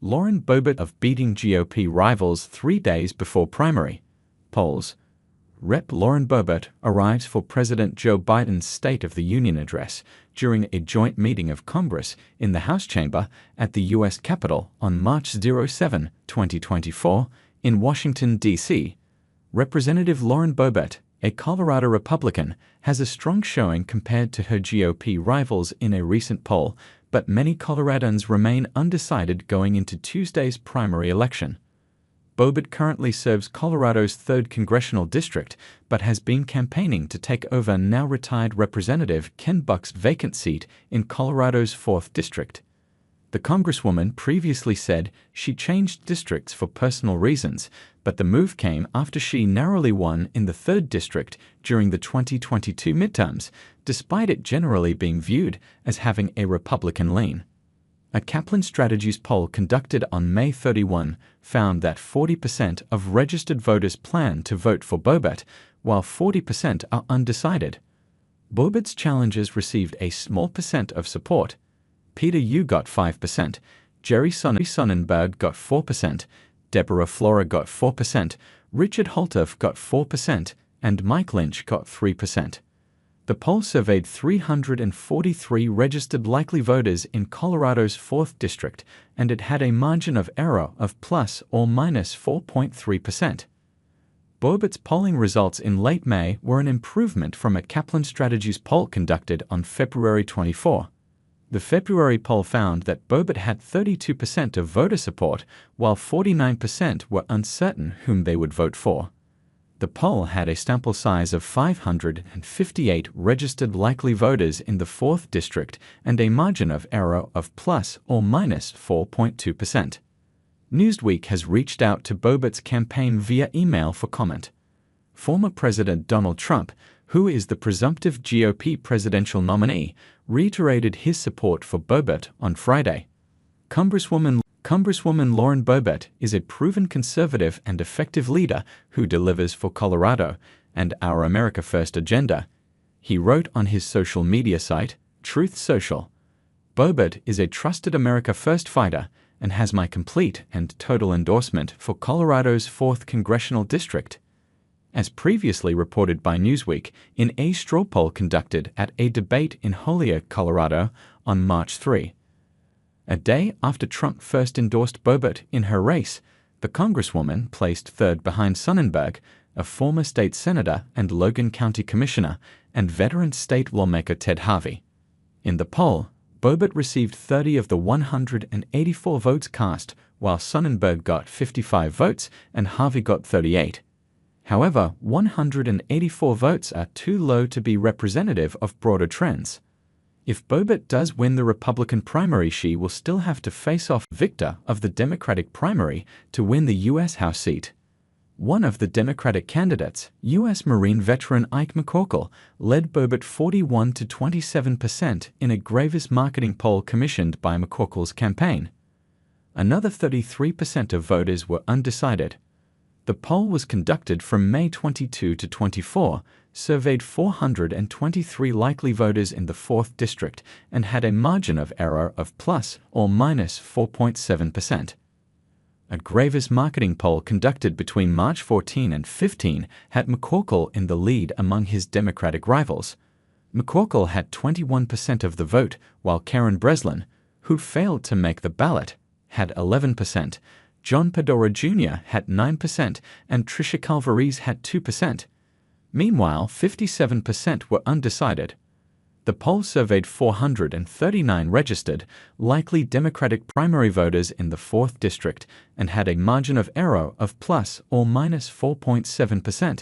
Lauren Boebert of beating GOP rivals 3 days before primary polls. Rep. Lauren Boebert arrives for President Joe Biden's State of the Union address during a joint meeting of Congress in the House chamber at the U.S. Capitol on March 7, 2024, in Washington, D.C. Representative Lauren Boebert, a Colorado Republican, has a strong showing compared to her GOP rivals in a recent poll, but many Coloradans remain undecided going into Tuesday's primary election. Boebert currently serves Colorado's 3rd congressional district, but has been campaigning to take over now-retired Representative Ken Buck's vacant seat in Colorado's 4th district. The Congresswoman previously said she changed districts for personal reasons, but the move came after she narrowly won in the 3rd district during the 2022 midterms, despite it generally being viewed as having a Republican lean. A Kaplan Strategies poll conducted on May 31 found that 40% of registered voters plan to vote for Boebert, while 40% are undecided. Boebert's challengers received a small percent of support. Peter Yu got 5%, Jerry Sonnenberg got 4%, Deborah Flora got 4%, Richard Holthoff got 4%, and Mike Lynch got 3%. The poll surveyed 343 registered likely voters in Colorado's 4th district, and it had a margin of error of plus or minus 4.3%. Boebert's polling results in late May were an improvement from a Kaplan Strategies poll conducted on February 24. The February poll found that Boebert had 32% of voter support, while 49% were uncertain whom they would vote for. The poll had a sample size of 558 registered likely voters in the 4th district and a margin of error of plus or minus 4.2%. Newsweek has reached out to Boebert's campaign via email for comment. Former President Donald Trump, who is the presumptive GOP presidential nominee, reiterated his support for Boebert on Friday. Congresswoman Lauren Boebert is a proven conservative and effective leader who delivers for Colorado and our America First agenda, he wrote on his social media site, Truth Social. Boebert is a trusted America First fighter and has my complete and total endorsement for Colorado's 4th congressional district. As previously reported by Newsweek in a straw poll conducted at a debate in Holyoke, Colorado on March 3. A day after Trump first endorsed Boebert in her race, the Congresswoman placed 3rd behind Sonnenberg, a former state senator and Logan County commissioner, and veteran state lawmaker Ted Harvey. In the poll, Boebert received 30 of the 184 votes cast, while Sonnenberg got 55 votes and Harvey got 38. However, 184 votes are too low to be representative of broader trends. If Boebert does win the Republican primary, she will still have to face off the victor of the Democratic primary to win the U.S. House seat. One of the Democratic candidates, U.S. Marine veteran Ike McCorkle, led Boebert 41 to 27% in a Gravis marketing poll commissioned by McCorkle's campaign. Another 33% of voters were undecided. The poll was conducted from May 22 to 24, surveyed 423 likely voters in the 4th district, and had a margin of error of plus or minus 4.7%. A Gravis marketing poll conducted between March 14 and 15 had McCorkle in the lead among his Democratic rivals. McCorkle had 21% of the vote, while Karen Breslin, who failed to make the ballot, had 11%. John Pedora Jr. had 9%, and Tricia Calvarez had 2%. Meanwhile, 57% were undecided. The poll surveyed 439 registered, likely Democratic primary voters in the 4th district and had a margin of error of plus or minus 4.7%.